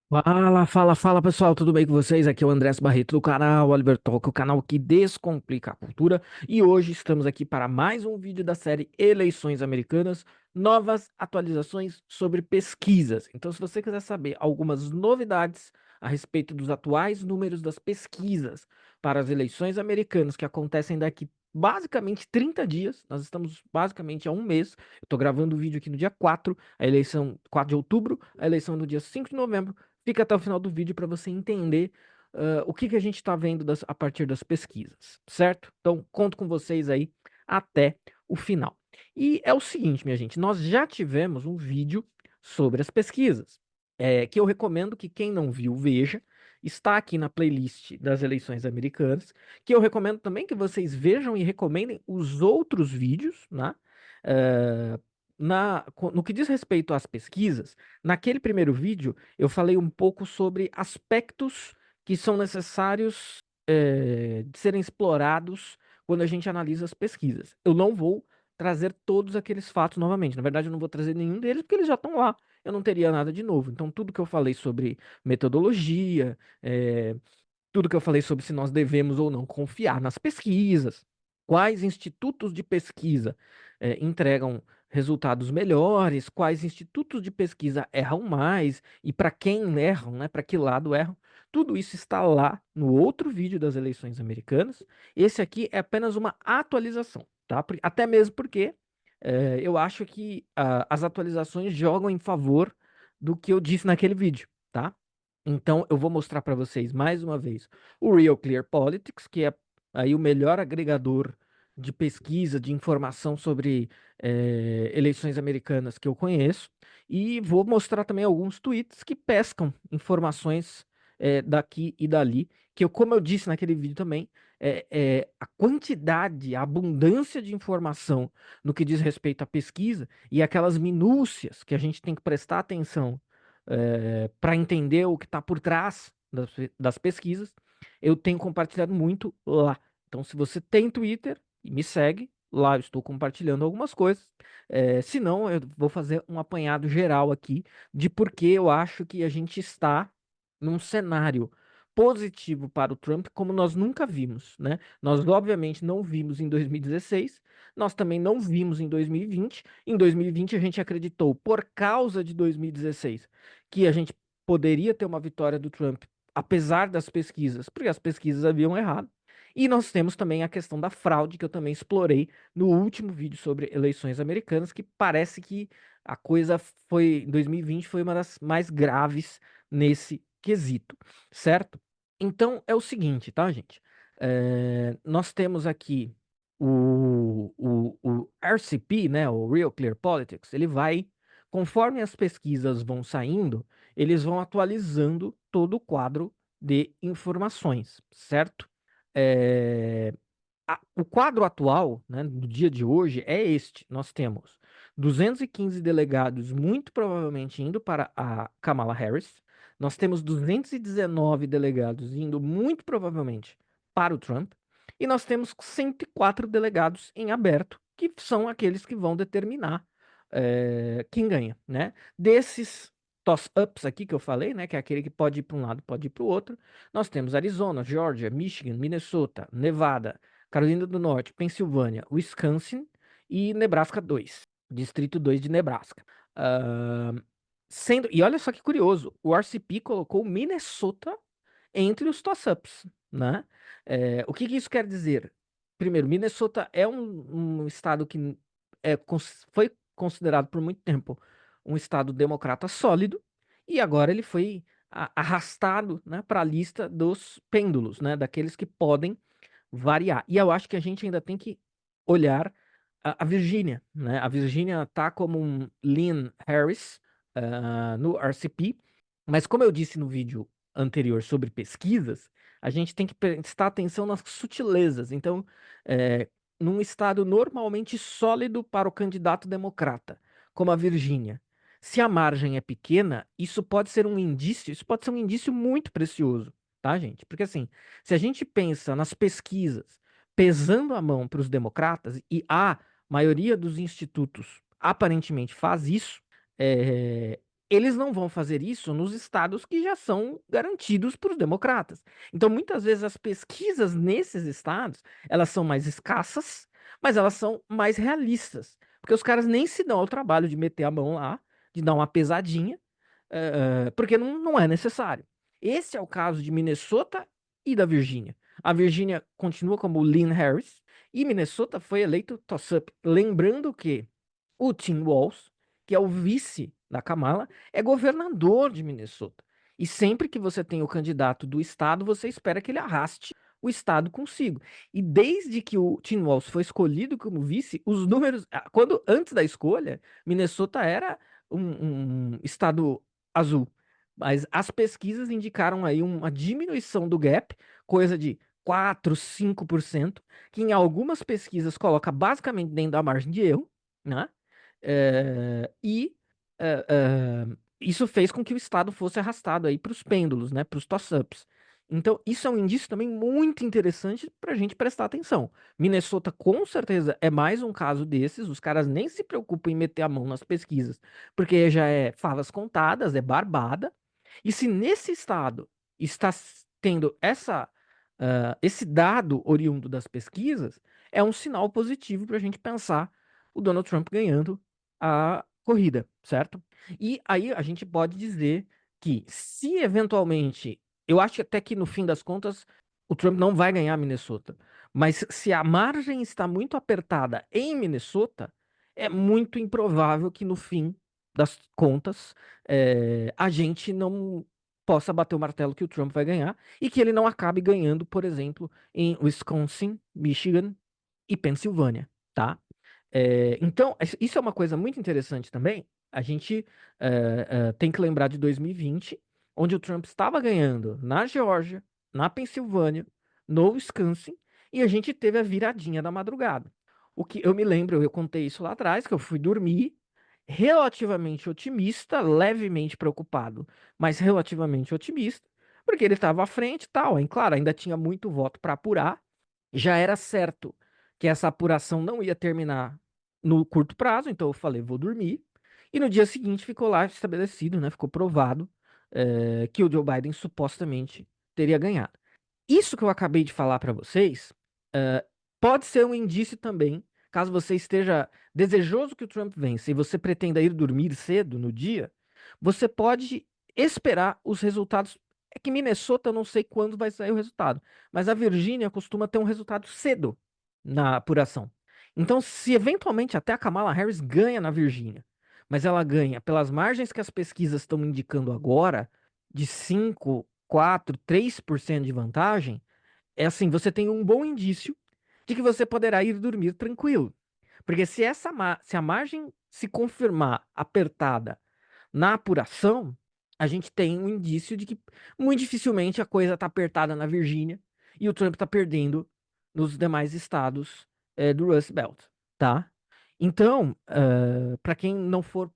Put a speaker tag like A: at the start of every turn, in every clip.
A: Fala pessoal, tudo bem com vocês? Aqui é o Andrés Barreto do canal Oliver Talk, o canal que descomplica a cultura. E hoje estamos aqui para mais um vídeo da série Eleições Americanas, novas atualizações sobre pesquisas. Então, se você quiser saber algumas novidades a respeito dos atuais números das pesquisas para as eleições americanas que acontecem daqui basicamente 30 dias, nós estamos basicamente há um mês. Eu estou gravando o vídeo aqui no dia 4, a eleição 4 de outubro, a eleição é no dia 5 de novembro. Fica até o final do vídeo para você entender o que a gente está vendo a partir das pesquisas, certo? Então, conto com vocês aí até o final. E é o seguinte, minha gente, nós já tivemos um vídeo sobre as pesquisas, que eu recomendo que quem não viu veja. Está aqui na playlist das eleições americanas, que eu recomendo também que vocês vejam e recomendem os outros vídeos, né? Eh, no que diz respeito às pesquisas, naquele primeiro vídeo eu falei um pouco sobre aspectos que são necessários de serem explorados quando a gente analisa as pesquisas. Eu não vou trazer todos aqueles fatos novamente. Na verdade, eu não vou trazer nenhum deles porque eles já estão lá. Eu não teria nada de novo. Então, tudo que eu falei sobre metodologia, tudo que eu falei sobre se nós devemos ou não confiar nas pesquisas, quais institutos de pesquisa entregam resultados melhores, quais institutos de pesquisa erram mais e para quem erram, né, para que lado erram. Tudo isso está lá no outro vídeo das eleições americanas. Esse aqui é apenas uma atualização, tá? Até mesmo porque eu acho que as atualizações jogam em favor do que eu disse naquele vídeo, tá? Então, eu vou mostrar para vocês mais uma vez o Real Clear Politics, que é aí o melhor agregador de pesquisa, de informação sobre eleições americanas que eu conheço. E vou mostrar também alguns tweets que pescam informações daqui e dali, como eu disse naquele vídeo também, a quantidade, a abundância de informação no que diz respeito à pesquisa e aquelas minúcias que a gente tem que prestar atenção para entender o que está por trás das pesquisas, eu tenho compartilhado muito lá. Então, se você tem Twitter e me segue, lá eu estou compartilhando algumas coisas. Se não, eu vou fazer um apanhado geral aqui de por que eu acho que a gente está num cenário positivo para o Trump como nós nunca vimos, né? Nós obviamente não vimos em 2016, nós também não vimos em 2020. Em 2020 a gente acreditou por causa de 2016 que a gente poderia ter uma vitória do Trump, apesar das pesquisas, porque as pesquisas haviam errado. E nós temos também a questão da fraude, que eu também explorei no último vídeo sobre eleições americanas, que parece que a coisa foi, em 2020, foi uma das mais graves nesse quesito, certo? Então é o seguinte, tá, gente? Nós temos aqui o RCP, né, o Real Clear Politics, ele vai, conforme as pesquisas vão saindo, eles vão atualizando todo o quadro de informações, certo? É, o quadro atual, né, do dia de hoje é este. Nós temos 215 delegados, muito provavelmente indo para a Kamala Harris. Nós temos 219 delegados indo, muito provavelmente, para o Trump. E nós temos 104 delegados em aberto, que são aqueles que vão determinar quem ganha, né? Desses toss-ups aqui que eu falei, né, que é aquele que pode ir para um lado, pode ir para o outro, nós temos Arizona, Georgia, Michigan, Minnesota, Nevada, Carolina do Norte, Pensilvânia, Wisconsin e Nebraska 2, Distrito 2 de Nebraska. Ah, e olha só que curioso, o RCP colocou Minnesota entre os toss-ups, né? O que isso quer dizer? Primeiro, Minnesota é um estado que foi considerado por muito tempo um estado democrata sólido, e agora ele foi arrastado, né, para a lista dos pêndulos, né, daqueles que podem variar. E eu acho que a gente ainda tem que olhar a Virgínia, né? A Virgínia tá como um Lynn Harris no RCP, mas como eu disse no vídeo anterior sobre pesquisas, a gente tem que prestar atenção nas sutilezas. Então, é, num estado normalmente sólido para o candidato democrata, como a Virgínia, se a margem é pequena, isso pode ser um indício muito precioso, tá, gente? Porque assim, se a gente pensa nas pesquisas pesando a mão para os democratas, e a maioria dos institutos aparentemente faz isso, eles não vão fazer isso nos estados que já são garantidos para os democratas. Então, muitas vezes as pesquisas nesses estados, elas são mais escassas, mas elas são mais realistas, porque os caras nem se dão ao trabalho de meter a mão lá, de dar uma pesadinha, porque não é necessário. Esse é o caso de Minnesota e da Virgínia. A Virgínia continua como Lynn Harris e Minnesota foi eleito toss-up. Lembrando que o Tim Walz, que é o vice da Kamala, é governador de Minnesota. E sempre que você tem o candidato do estado, você espera que ele arraste o estado consigo. E desde que o Tim Walz foi escolhido como vice, os números, quando antes da escolha, Minnesota era um estado azul. Mas as pesquisas indicaram aí uma diminuição do gap, coisa de 4, 5%, que em algumas pesquisas coloca basicamente dentro da margem de erro, né? E eh, isso fez com que o Estado fosse arrastado aí para os pêndulos, né? Para os toss-ups. Então, isso é um indício também muito interessante para a gente prestar atenção. Minnesota, com certeza, é mais um caso desses. Os caras nem se preocupam em meter a mão nas pesquisas, porque já é favas contadas, é barbada. E se nesse estado está tendo esse dado oriundo das pesquisas, é um sinal positivo para a gente pensar o Donald Trump ganhando a corrida, certo? E aí a gente pode dizer que se eventualmente, eu acho até que no fim das contas o Trump não vai ganhar Minnesota, mas se a margem está muito apertada em Minnesota, é muito improvável que no fim das contas a gente não possa bater o martelo que o Trump vai ganhar e que ele não acabe ganhando, por exemplo, em Wisconsin, Michigan e Pensilvânia, tá? Então, isso é uma coisa muito interessante também. A gente tem que lembrar de 2020, onde o Trump estava ganhando na Geórgia, na Pensilvânia, no Wisconsin, e a gente teve a viradinha da madrugada. O que eu me lembro, eu contei isso lá atrás, que eu fui dormir relativamente otimista, levemente preocupado, mas relativamente otimista, porque ele estava à frente e tal. Hein? Claro, ainda tinha muito voto para apurar, já era certo que essa apuração não ia terminar no curto prazo, então eu falei, vou dormir. E no dia seguinte ficou lá estabelecido, né? Ficou provado que o Joe Biden supostamente teria ganhado. Isso que eu acabei de falar para vocês pode ser um indício também, caso você esteja desejoso que o Trump vença e você pretenda ir dormir cedo no dia, você pode esperar os resultados. É que Minnesota eu não sei quando vai sair o resultado, mas a Virgínia costuma ter um resultado cedo na apuração. Então, se eventualmente até a Kamala Harris ganha na Virgínia, mas ela ganha pelas margens que as pesquisas estão indicando agora, de 5, 4, 3% de vantagem, é assim, você tem um bom indício de que você poderá ir dormir tranquilo. Porque se a margem se confirmar apertada na apuração, a gente tem um indício de que muito dificilmente a coisa está apertada na Virgínia e o Trump está perdendo nos demais estados do Rust Belt, tá? Então, para quem não for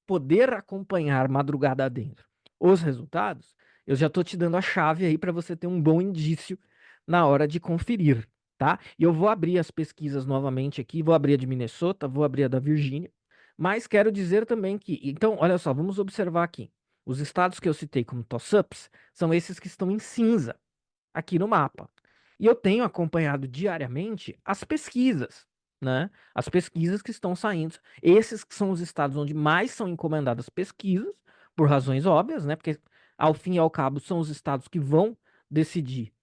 A: poder acompanhar madrugada adentro os resultados, eu já estou te dando a chave aí para você ter um bom indício na hora de conferir, tá? E eu vou abrir as pesquisas novamente aqui, vou abrir a de Minnesota, vou abrir a da Virgínia, mas quero dizer também que, então, olha só, vamos observar aqui. Os estados que eu citei como toss-ups são esses que estão em cinza aqui no mapa. E eu tenho acompanhado diariamente as pesquisas, né? As pesquisas que estão saindo. Esses que são os estados onde mais são encomendadas pesquisas, por razões óbvias, né? Porque, ao fim e ao cabo, são os estados que vão decidir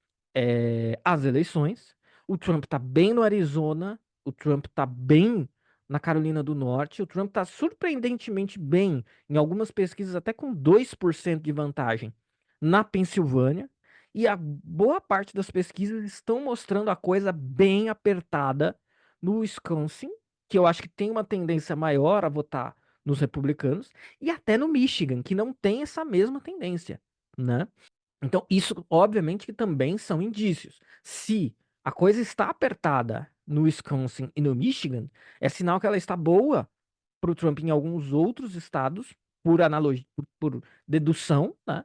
A: as eleições. O Trump tá bem no Arizona, o Trump tá bem na Carolina do Norte, o Trump tá surpreendentemente bem em algumas pesquisas, até com 2% de vantagem na Pensilvânia. E a boa parte das pesquisas estão mostrando a coisa bem apertada no Wisconsin, que eu acho que tem uma tendência maior a votar nos republicanos, e até no Michigan, que não tem essa mesma tendência, né? Então, isso, obviamente, que também são indícios. Se a coisa está apertada no Wisconsin e no Michigan, é sinal que ela está boa para o Trump em alguns outros estados, por analogia, por dedução, né?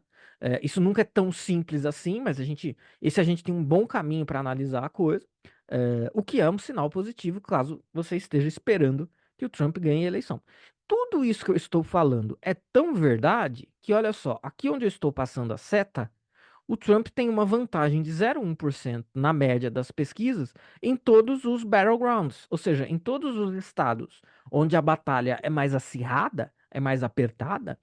A: Isso nunca é tão simples assim, mas a gente tem um bom caminho para analisar a coisa, o que é um sinal positivo caso você esteja esperando que o Trump ganhe a eleição. tudo isso que eu estou falando é tão verdade que, olha só, aqui onde eu estou passando a seta, o Trump tem uma vantagem de 0,1% na média das pesquisas em todos os battlegrounds, ou seja, em todos os estados onde a batalha é mais acirrada, é mais apertada,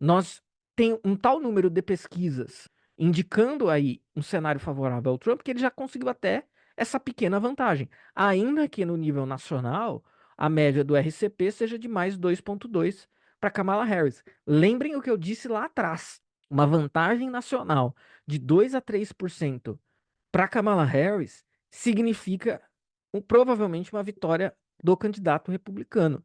A: nós tem um tal número de pesquisas indicando aí um cenário favorável ao Trump que ele já conseguiu até essa pequena vantagem, ainda que no nível nacional a média do RCP seja de mais 2,2 para Kamala Harris. Lembrem o que eu disse lá atrás. Uma vantagem nacional de 2 a 3% para Kamala Harris significa provavelmente uma vitória do candidato republicano,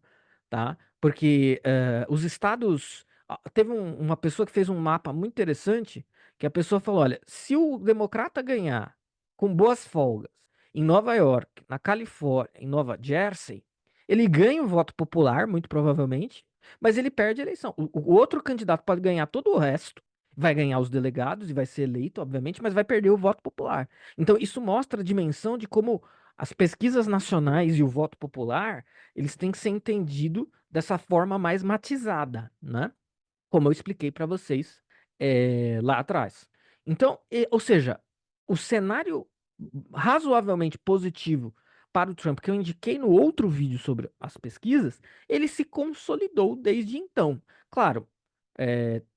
A: tá? Porque os estados. Teve uma pessoa que fez um mapa muito interessante, que a pessoa falou: olha, se o democrata ganhar com boas folgas em Nova York, na Califórnia, em Nova Jersey, ele ganha o voto popular, muito provavelmente, mas ele perde a eleição. O outro candidato pode ganhar todo o resto, vai ganhar os delegados e vai ser eleito, obviamente, mas vai perder o voto popular. Então, isso mostra a dimensão de como as pesquisas nacionais e o voto popular, eles têm que ser entendidos dessa forma mais matizada, né? Como eu expliquei para vocês lá atrás. Então, ou seja, o cenário razoavelmente positivo para o Trump, que eu indiquei no outro vídeo sobre as pesquisas, ele se consolidou desde então. Claro,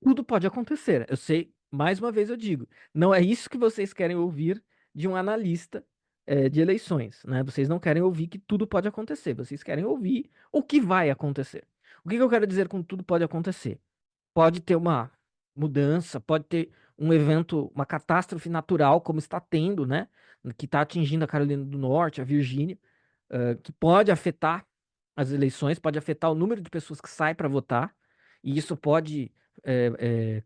A: tudo pode acontecer. Eu sei, mais uma vez eu digo, não é isso que vocês querem ouvir de um analista de eleições, né? Vocês não querem ouvir que tudo pode acontecer, vocês querem ouvir o que vai acontecer. O que eu quero dizer com tudo pode acontecer? Pode ter uma mudança, pode ter um evento, uma catástrofe natural, como está tendo, né? Que está atingindo a Carolina do Norte, a Virgínia, que pode afetar as eleições, pode afetar o número de pessoas que saem para votar, e isso pode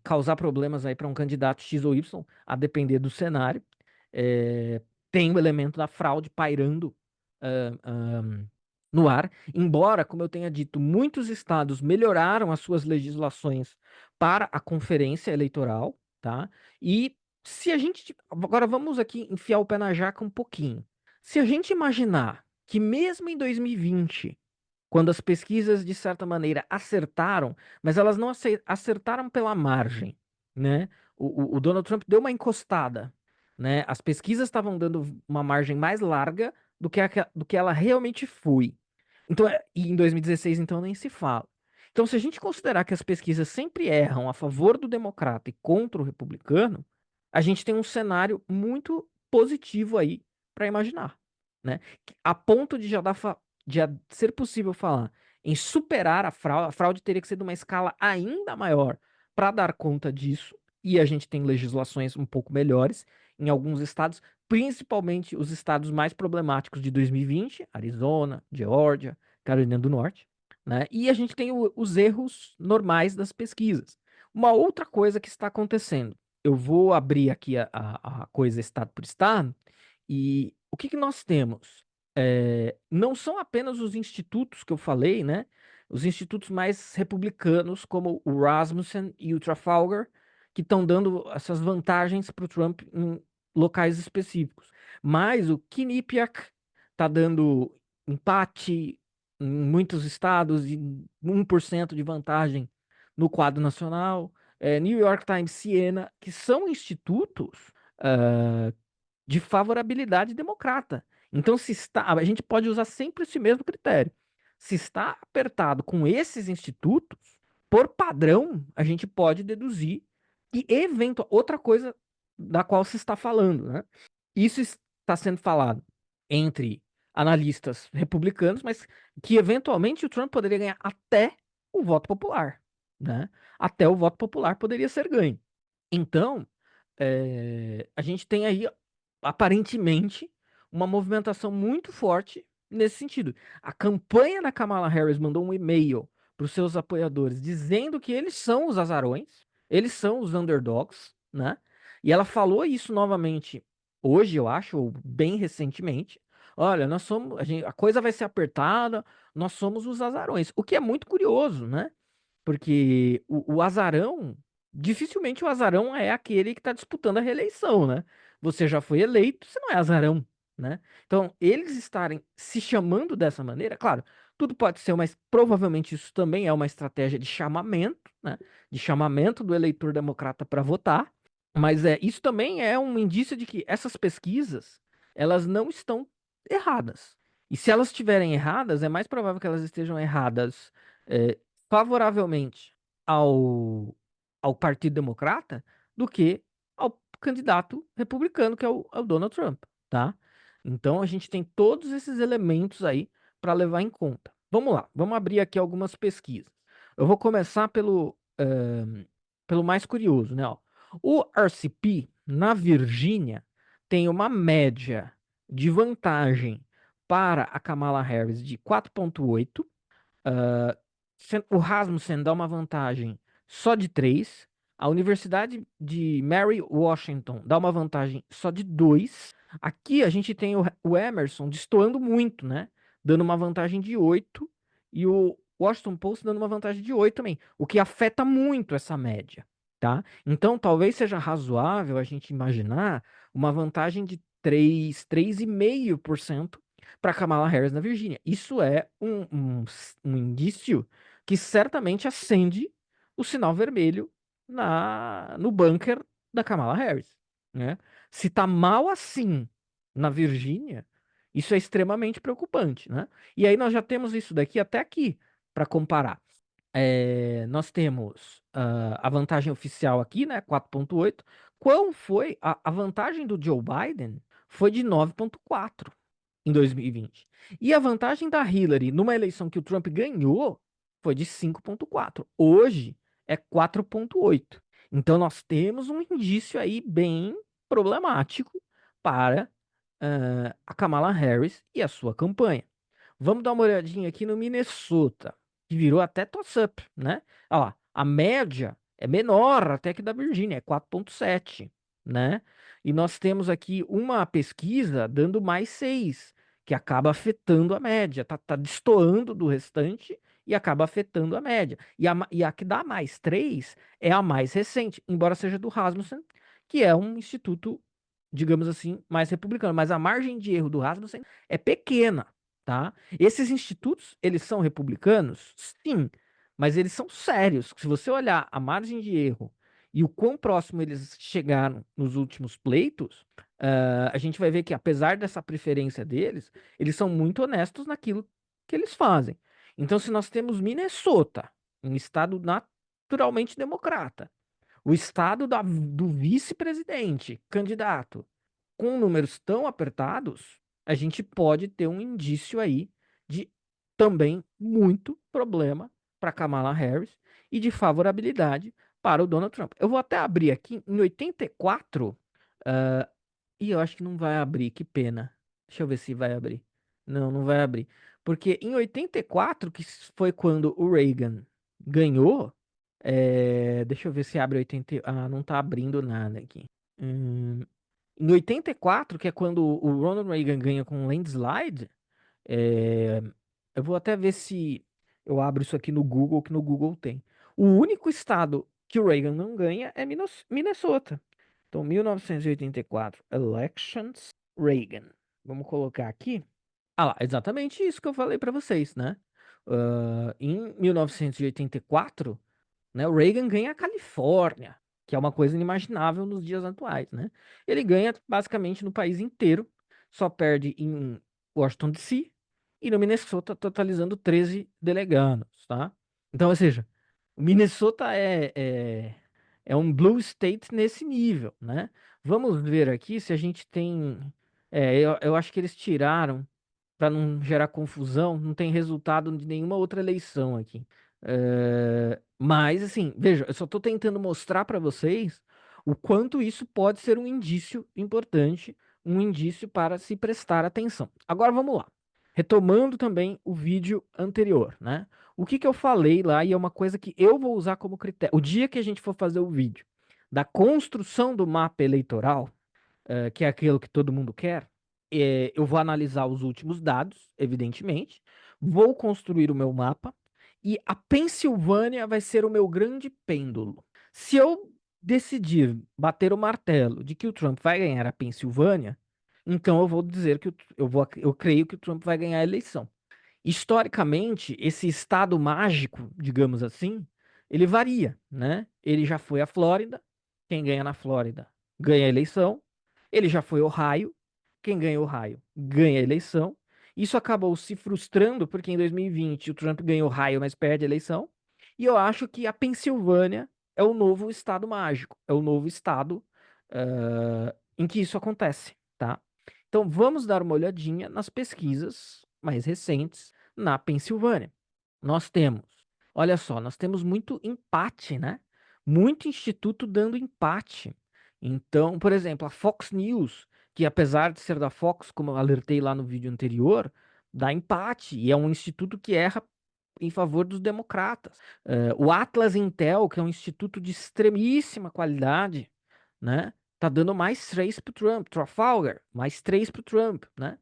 A: causar problemas aí para um candidato X ou Y, a depender do cenário. Tem o elemento da fraude pairando ah, ah, no ar, embora, como eu tenha dito, muitos estados melhoraram as suas legislações para a conferência eleitoral, tá? E se a gente. Agora vamos aqui enfiar o pé na jaca um pouquinho. Se a gente imaginar que mesmo em 2020, quando as pesquisas, de certa maneira, acertaram, mas elas não acertaram pela margem, né? O Donald Trump deu uma encostada, né? As pesquisas estavam dando uma margem mais larga do que ela realmente foi. Então, e em 2016, então, nem se fala. Então, se a gente considerar que as pesquisas sempre erram a favor do democrata e contra o republicano, a gente tem um cenário muito positivo aí para imaginar, né? A ponto de já ser possível falar em superar a fraude teria que ser de uma escala ainda maior para dar conta disso, e a gente tem legislações um pouco melhores em alguns estados, principalmente os estados mais problemáticos de 2020, Arizona, Geórgia, Carolina do Norte, né? E a gente tem os erros normais das pesquisas. Uma outra coisa que está acontecendo, eu vou abrir aqui a coisa estado por estado, e o que nós temos? Não são apenas os institutos que eu falei, né? Os institutos mais republicanos, como o Rasmussen e o Trafalgar, que estão dando essas vantagens para o Trump em locais específicos. Mas o Quinnipiac está dando empate em muitos estados e 1% de vantagem no quadro nacional. New York Times, Siena, que são institutos de favorabilidade democrata. Então, se está, a gente pode usar sempre esse mesmo critério. Se está apertado com esses institutos, por padrão, a gente pode deduzir que outra coisa da qual se está falando, né? Isso está sendo falado entre analistas republicanos, mas que eventualmente o Trump poderia ganhar até o voto popular, né? Até o voto popular poderia ser ganho. Então, a gente tem aí, aparentemente, uma movimentação muito forte nesse sentido. A campanha da Kamala Harris mandou um e-mail para os seus apoiadores dizendo que eles são os azarões, eles são os underdogs, né? E ela falou isso novamente hoje, eu acho, ou bem recentemente. Olha, nós somos, a coisa vai ser apertada, nós somos os azarões. O que é muito curioso, né? Porque o azarão, dificilmente o azarão é aquele que está disputando a reeleição, né? Você já foi eleito, você não é azarão, né? Então, eles estarem se chamando dessa maneira, claro, Tudo pode ser, mas provavelmente isso também é uma estratégia de chamamento, né? De chamamento do eleitor democrata para votar. Mas isso também é um indício de que essas pesquisas, elas não estão erradas. E se elas estiverem erradas, é mais provável que elas estejam erradas é, favoravelmente ao, ao Partido Democrata do que ao candidato republicano, que é o Donald Trump, tá? Então a gente tem todos esses elementos aí para levar em conta. Vamos lá, vamos abrir aqui algumas pesquisas. Eu vou começar pelo mais curioso, né? Ó. O RCP, na Virgínia, tem uma média de vantagem para a Kamala Harris de 4,8. O Rasmussen dá uma vantagem só de 3. A Universidade de Mary Washington dá uma vantagem só de 2. Aqui a gente tem o Emerson destoando muito, né? Dando uma vantagem de 8. E o Washington Post dando uma vantagem de 8 também. O que afeta muito essa média, tá? Então talvez seja razoável a gente imaginar uma vantagem de 3,5% para Kamala Harris na Virgínia. Isso é um indício que certamente acende o sinal vermelho no bunker da Kamala Harris, né? Se tá mal assim na Virgínia, isso é extremamente preocupante, né? E aí nós já temos isso daqui até aqui para comparar. Nós temos a vantagem oficial aqui, né? 4,8. Qual foi a vantagem do Joe Biden? Foi de 9,4 em 2020. E a vantagem da Hillary numa eleição que o Trump ganhou foi de 5,4. Hoje é 4,8. Então nós temos um indício aí bem problemático para a Kamala Harris e a sua campanha. Vamos dar uma olhadinha aqui no Minnesota, que virou até toss-up, né? Olha lá, a média é menor até que da Virgínia, é 4,7, né? E nós temos aqui uma pesquisa dando mais 6, que acaba afetando a média, tá destoando do restante e acaba afetando a média. E a que dá mais 3 é a mais recente, embora seja do Rasmussen, que é um instituto, digamos assim, mais republicano. Mas a margem de erro do Rasmussen é pequena, tá? Esses institutos, eles são republicanos? Sim, mas eles são sérios. Se você olhar a margem de erro e o quão próximo eles chegaram nos últimos pleitos, a gente vai ver que, apesar dessa preferência deles, eles são muito honestos naquilo que eles fazem. Então, se nós temos Minnesota, um estado naturalmente democrata, o estado do vice-presidente, candidato, com números tão apertados, a gente pode ter um indício aí de também muito problema para Kamala Harris e de favorabilidade para o Donald Trump. Eu vou até abrir aqui em 84, ah, e eu acho que não vai abrir, que pena. Deixa eu ver se vai abrir. Não, não vai abrir. Porque em 84, que foi quando o Reagan ganhou, deixa eu ver se abre 80. Ah, não tá abrindo nada aqui. Hum, Em 84, que é quando o Ronald Reagan ganha com um landslide, é, eu vou até ver se eu abro isso aqui no Google, que no Google tem. O único estado que o Reagan não ganha é Minnesota. Então, 1984, elections, Reagan. Vamos colocar aqui. Ah lá, exatamente isso que eu falei para vocês, né? Em 1984, né, o Reagan ganha a Califórnia, que é uma coisa inimaginável nos dias atuais, né? Ele ganha basicamente no país inteiro, só perde em Washington DC e no Minnesota, totalizando 13 delegados, tá? Então, ou seja, o Minnesota é um blue state nesse nível, né? Vamos ver aqui se a gente tem. Eu acho que eles tiraram para não gerar confusão, não tem resultado de nenhuma outra eleição aqui. Mas, assim, veja, eu só estou tentando mostrar para vocês o quanto isso pode ser um indício importante, um indício para se prestar atenção. Agora vamos lá. Retomando também o vídeo anterior, né? O que eu falei lá, e é uma coisa que eu vou usar como critério. O dia que a gente for fazer o vídeo da construção do mapa eleitoral, que é aquilo que todo mundo quer, eu vou analisar os últimos dados, evidentemente, vou construir o meu mapa e a Pensilvânia vai ser o meu grande pêndulo. Se eu decidir bater o martelo de que o Trump vai ganhar a Pensilvânia, então eu vou dizer que eu creio que o Trump vai ganhar a eleição. Historicamente, esse estado mágico, digamos assim, ele varia, né? Ele já foi a Flórida, quem ganha na Flórida ganha a eleição. Ele já foi Ohio, quem ganha Ohio ganha a eleição. Isso acabou se frustrando porque em 2020 o Trump ganhou Ohio, mas perde a eleição. E eu acho que a Pensilvânia é o novo estado mágico, é o novo estado em que isso acontece, tá? Então vamos dar uma olhadinha nas pesquisas mais recentes na Pensilvânia. Nós temos, olha só, nós temos muito empate, né? Muito instituto dando empate. Então, por exemplo, a Fox News, que apesar de ser da Fox, como eu alertei lá no vídeo anterior, dá empate e é um instituto que erra em favor dos democratas. O Atlas Intel, que é um instituto de extremíssima qualidade, né? Tá dando mais 3 pro Trump. Trafalgar, mais 3 pro Trump, né?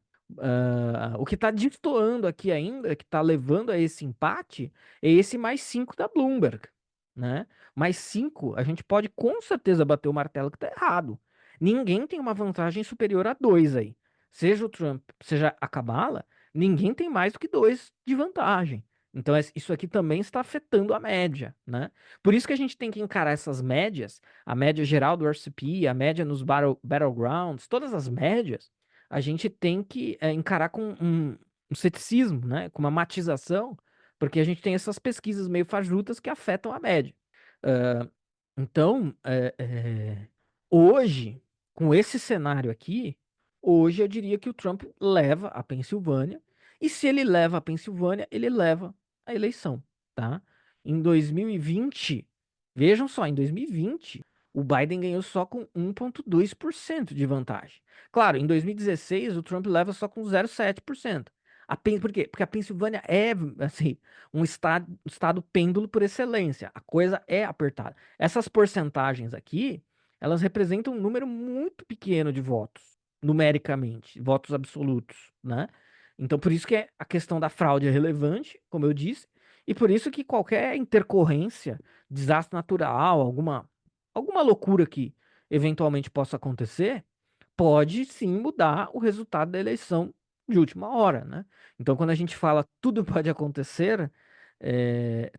A: O que tá destoando aqui ainda, que tá levando a esse empate, é esse mais 5 da Bloomberg, né? Mais 5, a gente pode com certeza bater o martelo que tá errado. Ninguém tem uma vantagem superior a 2 aí. Seja o Trump, seja a Kamala, ninguém tem mais do que 2 de vantagem. Então, isso aqui também está afetando a média, né? Por isso que a gente tem que encarar essas médias, a média geral do RCP, a média nos battlegrounds, todas as médias, a gente tem que encarar com um ceticismo, né? Com uma matização, porque a gente tem essas pesquisas meio fajutas que afetam a média. Ah, então, hoje, com esse cenário aqui, hoje eu diria que o Trump leva a Pensilvânia, e se ele leva a Pensilvânia, ele leva a eleição, tá? Em 2020, vejam só, em 2020, o Biden ganhou só com 1,2% de vantagem. Claro, em 2016, o Trump leva só com 0,7%. Por quê? Porque a Pensilvânia é, assim, um estado pêndulo por excelência. A coisa é apertada. Essas porcentagens aqui, elas representam um número muito pequeno de votos, numericamente, votos absolutos, né? Então, por isso que a questão da fraude é relevante, como eu disse, e por isso que qualquer intercorrência, desastre natural, alguma loucura que eventualmente possa acontecer, pode sim mudar o resultado da eleição de última hora, né? Então, quando a gente fala tudo pode acontecer,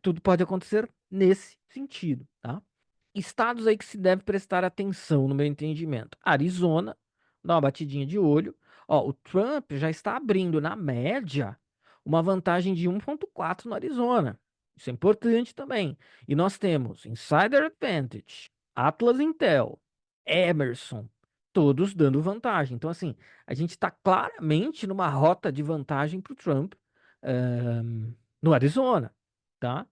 A: tudo pode acontecer nesse sentido, tá? Estados aí que se deve prestar atenção, no meu entendimento. Arizona, dá uma batidinha de olho. Ó, o Trump já está abrindo, na média, uma vantagem de 1,4 no Arizona. Isso é importante também. E nós temos Insider Advantage, Atlas Intel, Emerson, todos dando vantagem. Então, assim, a gente está claramente numa rota de vantagem para o Trump no Arizona, tá?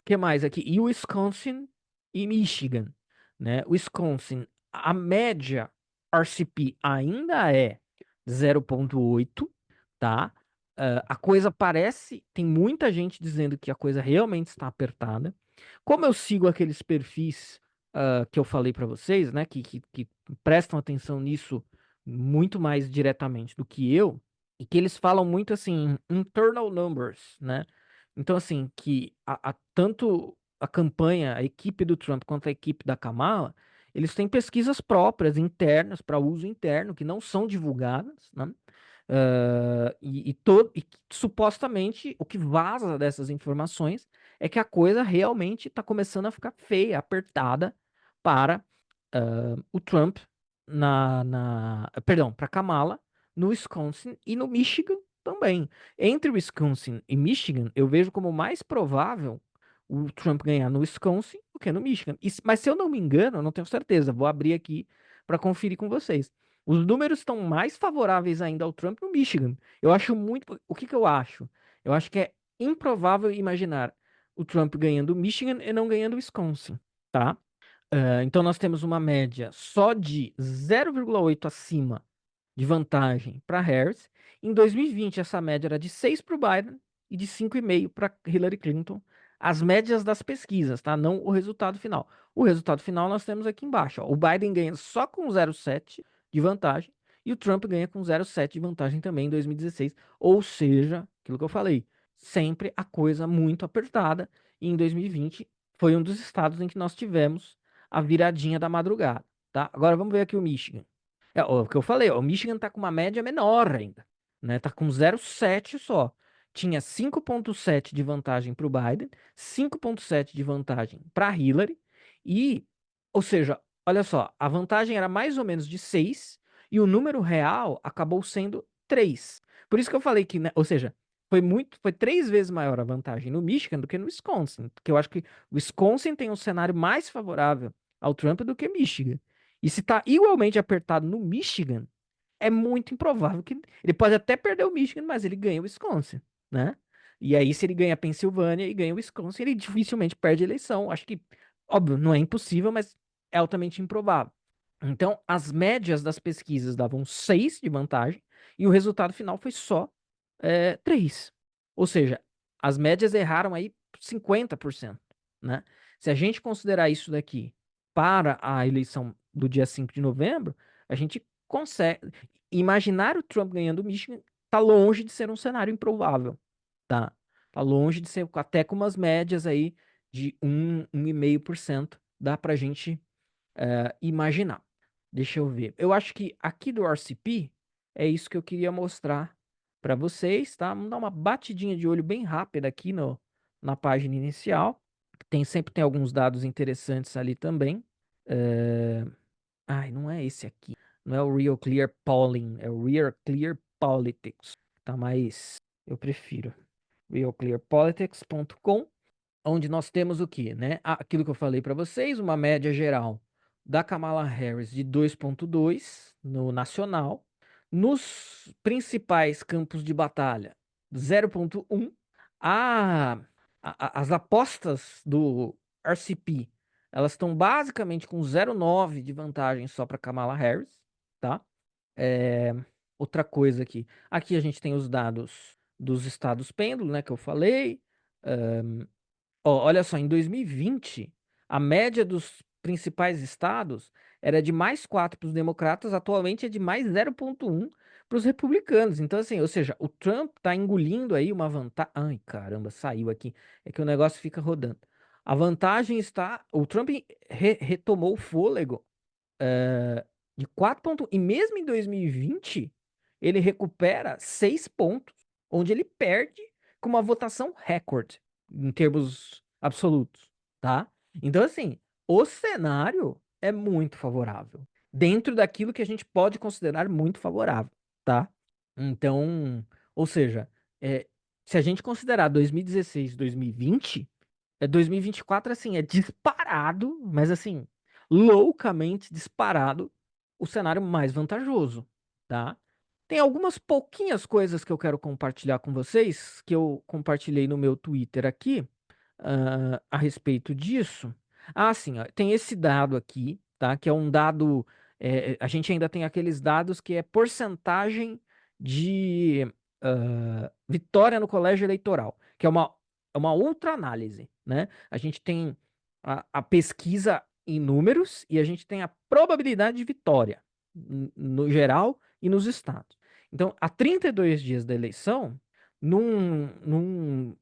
A: Que mais aqui? E o Wisconsin e Michigan, né? Wisconsin, a média RCP ainda é 0,8, tá? A coisa parece, tem muita gente dizendo que a coisa realmente está apertada. Como eu sigo aqueles perfis que eu falei para vocês, né? Que prestam atenção nisso muito mais diretamente do que eu, e que eles falam muito assim, internal numbers, né? Então, assim, que tanto a campanha, a equipe do Trump quanto a equipe da Kamala, eles têm pesquisas próprias, internas, para uso interno, que não são divulgadas, né? E supostamente o que vaza dessas informações é que a coisa realmente está começando a ficar feia, apertada para o Trump perdão, para Kamala no Wisconsin e no Michigan também. Entre Wisconsin e Michigan, eu vejo como mais provável o Trump ganhar no Wisconsin do que no Michigan. Mas se eu não me engano, eu não tenho certeza, vou abrir aqui para conferir com vocês. Os números estão mais favoráveis ainda ao Trump no Michigan. Eu acho muito. O que que eu acho? Eu acho que é improvável imaginar o Trump ganhando o Michigan e não ganhando o Wisconsin, tá? Então nós temos uma média só de 0,8 acima de vantagem para Harris. Em 2020, essa média era de 6 para o Biden e de 5,5 para Hillary Clinton. As médias das pesquisas, tá? Não o resultado final. O resultado final nós temos aqui embaixo. Ó. O Biden ganha só com 0,7 de vantagem e o Trump ganha com 0,7 de vantagem também em 2016. Ou seja, aquilo que eu falei, sempre a coisa muito apertada. E em 2020 foi um dos estados em que nós tivemos a viradinha da madrugada, tá? Agora vamos ver aqui o Michigan. O que eu falei, ó, o Michigan tá com uma média menor ainda, né? Tá com 0,7 só. tinha 5,7 de vantagem para o Biden, 5,7 de vantagem para Hillary, e, ou seja, olha só, a vantagem era mais ou menos de 6 e o número real acabou sendo 3. Por isso que eu falei que, né, ou seja, foi 3 vezes maior a vantagem no Michigan do que no Wisconsin, porque eu acho que o Wisconsin tem um cenário mais favorável ao Trump do que Michigan. E se tá igualmente apertado no Michigan, é muito improvável que ele pode até perder o Michigan, mas ele ganha o Wisconsin, né? E aí, se ele ganha a Pensilvânia e ganha o Wisconsin, ele dificilmente perde a eleição. Acho que, óbvio, não é impossível, mas é altamente improvável. Então, as médias das pesquisas davam 6 de vantagem e o resultado final foi só 3. Ou seja, as médias erraram aí 50%, né? Se a gente considerar isso daqui para a eleição do dia 5 de novembro, a gente consegue imaginar o Trump ganhando o Michigan tá longe de ser um cenário improvável, tá? Tá longe de ser até com umas médias aí de 1,5% dá pra gente imaginar. Deixa eu ver. Eu acho que aqui do RCP é isso que eu queria mostrar para vocês, tá? Vamos dar uma batidinha de olho bem rápida aqui na página inicial. Sempre tem alguns dados interessantes ali também. É, Ai, não é esse aqui. Não é o Real Clear Polling, é o Real Clear Politics. Tá mais. Eu prefiro. realclearpolitics.com, onde nós temos o quê, né? Aquilo que eu falei para vocês, uma média geral da Kamala Harris de 2,2 no nacional, nos principais campos de batalha 0,1. A, as apostas do RCP, elas estão basicamente com 0,9 de vantagem só para Kamala Harris, tá? É, outra coisa aqui. Aqui a gente tem os dados dos estados pêndulo, né, que eu falei. Olha só, em 2020, a média dos principais estados era de mais 4 para os democratas, atualmente é de mais 0,1 para os republicanos. Então, assim, ou seja, o Trump está engolindo aí uma vantagem. Ai, caramba, saiu aqui. É que o negócio fica rodando. A vantagem está. O Trump retomou o fôlego de 4 pontos. E mesmo em 2020, ele recupera 6 pontos, onde ele perde com uma votação recorde, em termos absolutos, tá? Então, assim, o cenário é muito favorável. Dentro daquilo que a gente pode considerar muito favorável, tá? Então, ou seja, é, se a gente considerar 2016, 2020, 2024, assim, é disparado, mas assim, loucamente disparado o cenário mais vantajoso, tá? Tem algumas pouquinhas coisas que eu quero compartilhar com vocês, que eu compartilhei no meu Twitter aqui, a respeito disso. Ah, sim, ó, tem esse dado aqui, tá? Que é um dado. A gente ainda tem aqueles dados que é porcentagem de vitória no colégio eleitoral, que é uma outra análise, né? A gente tem a pesquisa em números e a gente tem a probabilidade de vitória, no geral e nos estados. Então, a 32 dias da eleição, num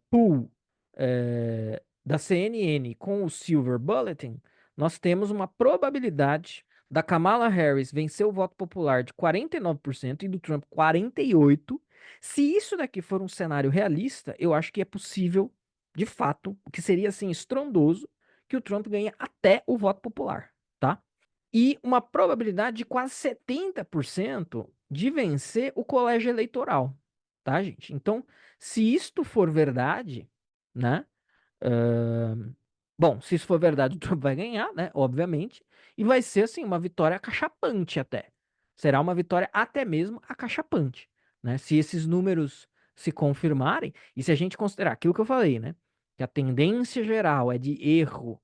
A: pool da CNN com o Silver Bulletin, nós temos uma probabilidade da Kamala Harris vencer o voto popular de 49% e do Trump 48%. Se isso daqui for um cenário realista, eu acho que é possível, de fato, o que seria assim estrondoso, que o Trump ganhe até o voto popular, tá? E uma probabilidade de quase 70% de vencer o colégio eleitoral, tá, gente? Então, se isto for verdade, né? Bom, se isso for verdade, o Trump vai ganhar, né? Obviamente. E vai ser, assim, uma vitória acachapante até. Será uma vitória até mesmo acachapante, né? Se esses números se confirmarem, e se a gente considerar aquilo que eu falei, né? Que a tendência geral é de erro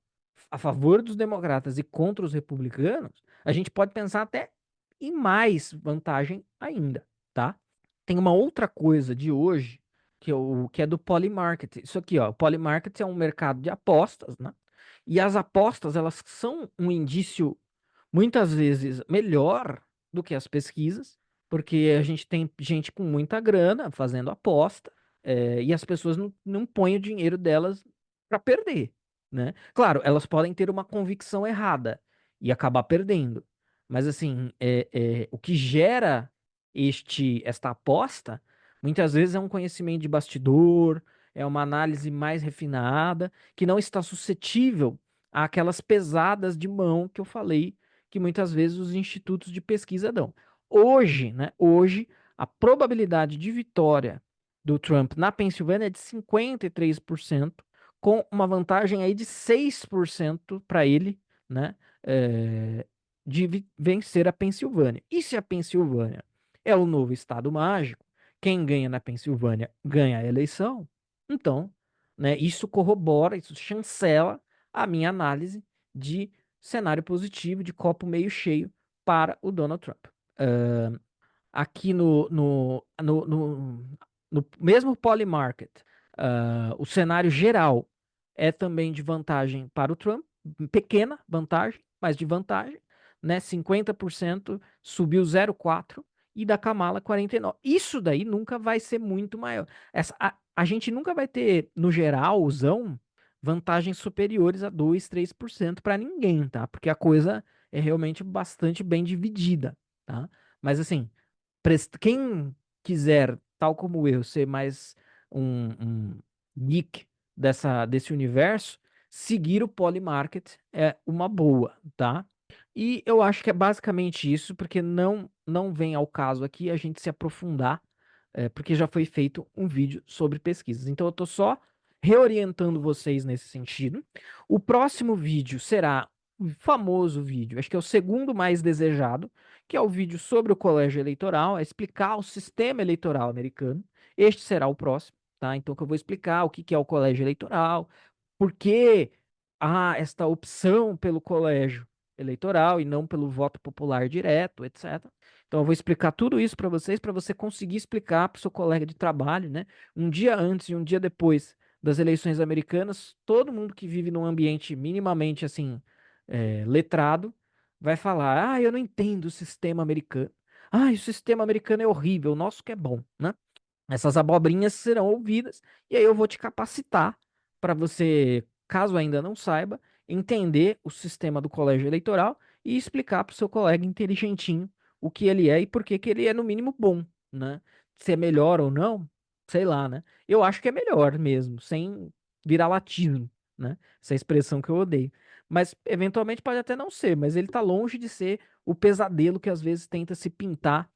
A: a favor dos democratas e contra os republicanos, a gente pode pensar até em mais vantagem ainda, tá? Tem uma outra coisa de hoje que é do Polymarket. Isso aqui, ó, o Polymarket é um mercado de apostas, né? E as apostas, elas são um indício muitas vezes melhor do que as pesquisas, porque a gente tem gente com muita grana fazendo aposta, e as pessoas não põem o dinheiro delas para perder, né? Claro, elas podem ter uma convicção errada e acabar perdendo, mas assim, o que gera esta aposta Muitas vezes é um conhecimento de bastidor, é uma análise mais refinada, que não está suscetível àquelas pesadas de mão que eu falei que muitas vezes os institutos de pesquisa dão. Hoje, né, hoje, a probabilidade de vitória do Trump na Pensilvânia é de 53%, com uma vantagem aí de 6% para ele, né, é, de vencer a Pensilvânia. E se a Pensilvânia é o novo estado mágico, quem ganha na Pensilvânia ganha a eleição, então, né, isso corrobora, isso chancela a minha análise de cenário positivo, de copo meio cheio para o Donald Trump. Aqui no mesmo Polymarket, o cenário geral é também de vantagem para o Trump, pequena vantagem, mas de vantagem, né? 50% subiu 0,4 e da Kamala 49. Isso daí nunca vai ser muito maior. A gente nunca vai ter, no geralzão, vantagens superiores a 2, 3% para ninguém, tá? Porque a coisa é realmente bastante bem dividida, tá? Mas assim, quem quiser, tal como eu, ser mais um geek desse universo, seguir o Polymarket é uma boa, tá? E eu acho que é basicamente isso, porque não vem ao caso aqui a gente se aprofundar, porque já foi feito um vídeo sobre pesquisas. Então eu tô só reorientando vocês nesse sentido. O próximo vídeo será o famoso vídeo, acho que é o segundo mais desejado, que é o vídeo sobre o colégio eleitoral, é explicar o sistema eleitoral americano. Este será o próximo, tá? Então que eu vou explicar o que que é o colégio eleitoral, por que há esta opção pelo colégio eleitoral e não pelo voto popular direto, etc. Então eu vou explicar tudo isso para vocês, para você conseguir explicar para o seu colega de trabalho, né? Um dia antes e um dia depois das eleições americanas, todo mundo que vive num ambiente minimamente assim letrado vai falar: ah, eu não entendo o sistema americano. Ah, o sistema americano é horrível, o nosso que é bom, né? Essas abobrinhas serão ouvidas e aí eu vou te capacitar para você, caso ainda não saiba, entender o sistema do colégio eleitoral e explicar para o seu colega inteligentinho o que ele é e por que que ele é no mínimo bom, né? Se é melhor ou não, sei lá, né? Eu acho que é melhor mesmo, sem virar latismo, né? Essa é a expressão que eu odeio. Mas eventualmente pode até não ser, mas ele tá longe de ser o pesadelo que às vezes tenta se pintar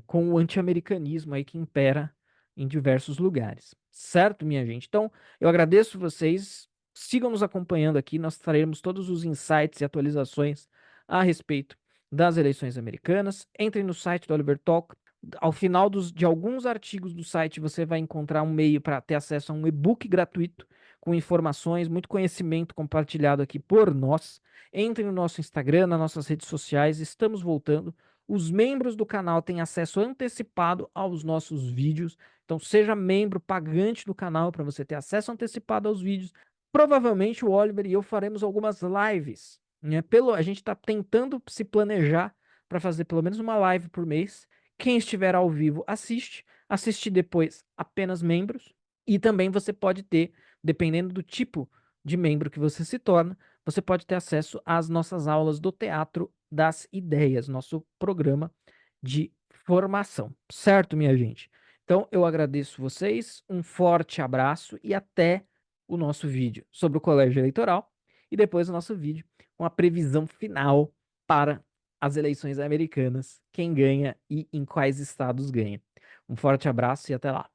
A: com o anti-americanismo aí que impera em diversos lugares. Certo, minha gente? Então, eu agradeço vocês. Sigam nos acompanhando aqui. Nós traremos todos os insights e atualizações a respeito das eleições americanas. Entrem no site do Oliver Talk. Ao final de alguns artigos do site, você vai encontrar um meio para ter acesso a um e-book gratuito com informações, muito conhecimento compartilhado aqui por nós. Entre no nosso Instagram, nas nossas redes sociais. Estamos voltando. Os membros do canal têm acesso antecipado aos nossos vídeos. Então, seja membro pagante do canal para você ter acesso antecipado aos vídeos. Provavelmente o Oliver e eu faremos algumas lives, né? A gente está tentando se planejar para fazer pelo menos uma live por mês. Quem estiver ao vivo assiste, assiste depois apenas membros. E também você pode ter, dependendo do tipo de membro que você se torna, você pode ter acesso às nossas aulas do Teatro das Ideias, nosso programa de formação, certo, minha gente? Então, eu agradeço vocês, um forte abraço e até o nosso vídeo sobre o colégio eleitoral e depois o nosso vídeo com a previsão final para as eleições americanas, quem ganha e em quais estados ganha. Um forte abraço e até lá.